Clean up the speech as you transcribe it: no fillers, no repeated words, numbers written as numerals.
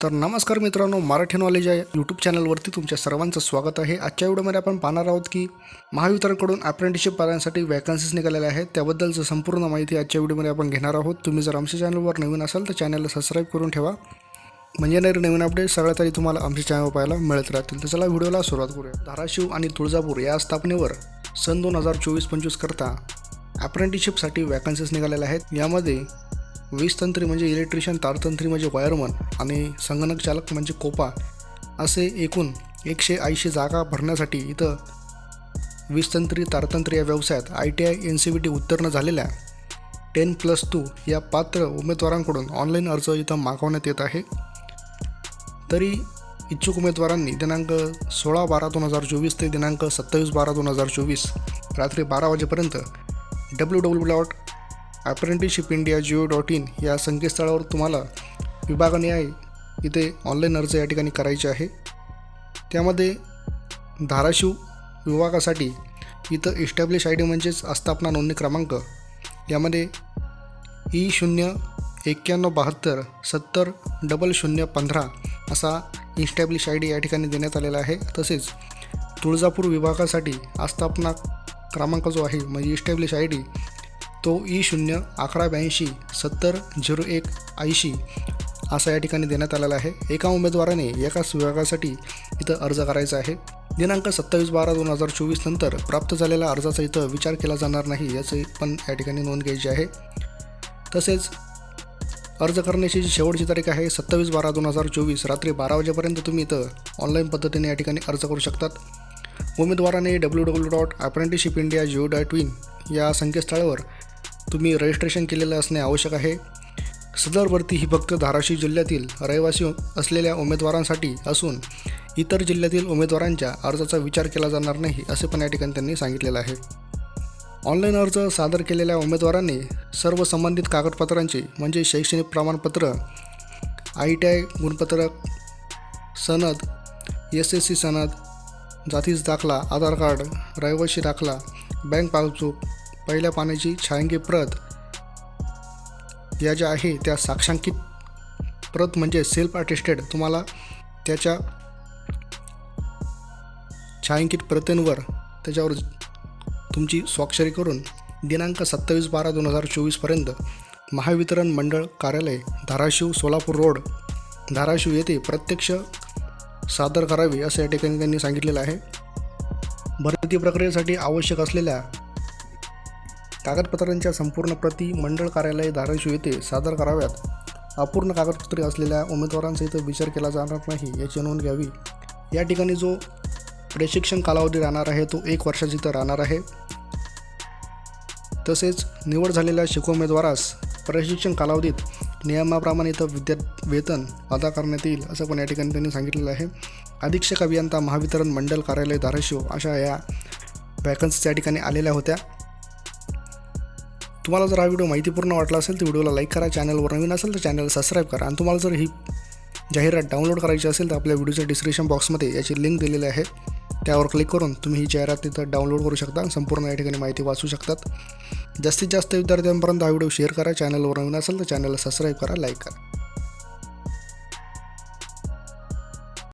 तर नमस्कार मित्रांनो, मराठी नॉलेज या यूट्यूब चॅनलवरती तुमच्या सर्वांचं स्वागत आहे। आजच्या व्हिडिओमध्ये आपण पाहणार आहोत की महावितरणकडून अप्रेंटिसशिप पदांसाठी वॅकन्सीज निघालेल्या आहेत, त्याबद्दलचं संपूर्ण माहिती आजच्या व्हिडिओमध्ये आपण घेणार आहोत। तुम्ही जर आमच्या चॅनलवर नवीन असाल तर चॅनलला सबस्क्राईब करून ठेवा, म्हणजे नवीन अपडेट सगळ्यात आधी तुम्हाला आमच्या चॅनलवर पाहायला मिळत राहतील। तर चला व्हिडिओला सुरुवात करूया। धाराशिव आणि तुळजापूर या स्थापनेवर सन 2024-25 करता अप्रेंटिसशिपसाठी वॅकन्सीज निघालेल्या आहेत। यामध्ये 20 तंत्री म्हणजे इलेक्ट्रिशियन, तारतंत्री म्हणजे वायरमन आणि संगणक चालक म्हणजे कोपा असे एकूण 180 जागा भरण्यासाठी इथं 20 तंत्री तारतंत्री या व्यवसायात ITI NCVT उत्तीर्ण झालेल्या 10+2 या पात्र उमेदवारांकडून ऑनलाईन अर्ज इथं मागवण्यात येत आहे। तरी इच्छुक उमेदवारांनी दिनांक 16/12/2024 ते दिनांक 27/12/2024 रात्री 12 वाजेपर्यंत www.apprenticeshipindia.go.in या संकेतस्थळावर तुम्हाला विभागनिहाय इथे ऑनलाईन अर्ज या ठिकाणी करायचे आहे। त्यामध्ये धाराशिव विभागासाठी इथं इस्टॅब्लिश ID म्हणजेच आस्थापना नोंदणी क्रमांक यामध्ये E09172700015 असा इस्टॅब्लिश ID या ठिकाणी देण्यात आलेला आहे। तसेच तुळजापूर विभागासाठी आस्थापना क्रमांक जो आहे म्हणजे इस्टॅब्लिश ID तो E01182700180 असा या ठिकाणी देण्यात आलेला आहे। एका उमेदवाराने एकाच विभागासाठी इथं अर्ज करायचा आहे। दिनांक 27/12/2024 नंतर प्राप्त झालेल्या अर्जाचा इथं विचार केला जाणार नाही याचे पण या ठिकाणी नोंद घ्यायची आहे। तसेच अर्ज करण्याची जी शेवटची तारीख आहे 27/12/2024 रात्री 12 वाजेपर्यंत तुम्ही इथं ऑनलाईन पद्धतीने या ठिकाणी अर्ज करू शकतात। उमेदवाराने www.apprenticeshipindia.go.in या संकेतस्थळावर तुम्ही रजिस्ट्रेशन केलेलं असणे आवश्यक आहे। सदर भरती ही फक्त धाराशिव जिल्ह्यातील रहिवासी असलेल्या उमेदवारांसाठी असून इतर जिल्ह्यातील उमेदवारांच्या अर्जाचा विचार केला जाणार नाही असे पण या ठिकाणी त्यांनी सांगितलेलं आहे। ऑनलाईन अर्ज सादर केलेल्या उमेदवारांनी सर्व संबंधित कागदपत्रांचे म्हणजे शैक्षणिक प्रमाणपत्र, ITI गुणपत्रक, सनद, SSC सनद, जातीचा दाखला, आधार कार्ड, रहिवासी दाखला, बँक पासबुक, पहिल्या पानाची छायांकित प्रत या ज्या आहे त्या साक्षांकित प्रत म्हणजे सेल्फ अटेस्टेड तुम्हाला त्याच्या छायांकित प्रतींवर त्याच्यावर तुमची स्वाक्षरी करून दिनांक 27/12/2024 पर्यंत महावितरण मंडळ कार्यालय धाराशिव सोलापूर रोड धाराशिव येथे प्रत्यक्ष सादर करावी असं या ठिकाणी त्यांनी सांगितलेलं आहे। भरती प्रक्रियेसाठी आवश्यक असलेल्या कागदपत्रांच्या संपूर्ण प्रती मंडळ कार्यालय धाराशिव येथे सादर कराव्यात। अपूर्ण कागदपत्रे असलेल्या उमेदवारांचा इथं विचार केला जाणार नाही याची नोंद घ्यावी। या ठिकाणी जो प्रशिक्षण कालावधी राहणार आहे तो 1 वर्षाचा इथं राहणार आहे। तसेच निवड झालेल्या शिकू उमेदवारास प्रशिक्षण कालावधीत नियमाप्रमाणे इथं वेतन अदा करण्यात येईल असं पण या ठिकाणी त्यांनी सांगितलेलं आहे। अधीक्षक अभियंता महावितरण मंडळ कार्यालय धाराशिव अशा या वॅकन्सीज या ठिकाणी आलेल्या होत्या। तुम्हाला जर हा व्हिडिओ माहितीपूर्ण वाटला असेल तर व्हिडिओला लाईक करा, चॅनलवर नवीन असेल तर चॅनलला सबस्क्राईब करा आणि तुम्हाला जर ही जाहिरात डाउनलोड करायची असेल तर आपल्या व्हिडिओच्या डिस्क्रिप्शन बॉक्समध्ये याची लिंक दिलेली आहे, त्यावर क्लिक करून तुम्ही ही जाहिरात तिथं डाउनलोड करू शकता, संपूर्ण या ठिकाणी माहिती वाचू शकतात। जास्तीत जास्त विद्यार्थ्यांपर्यंत हा व्हिडिओ शेअर करा, चॅनलवर नवीन असेल तर चॅनलला सबस्क्राईब करा, लाईक करा।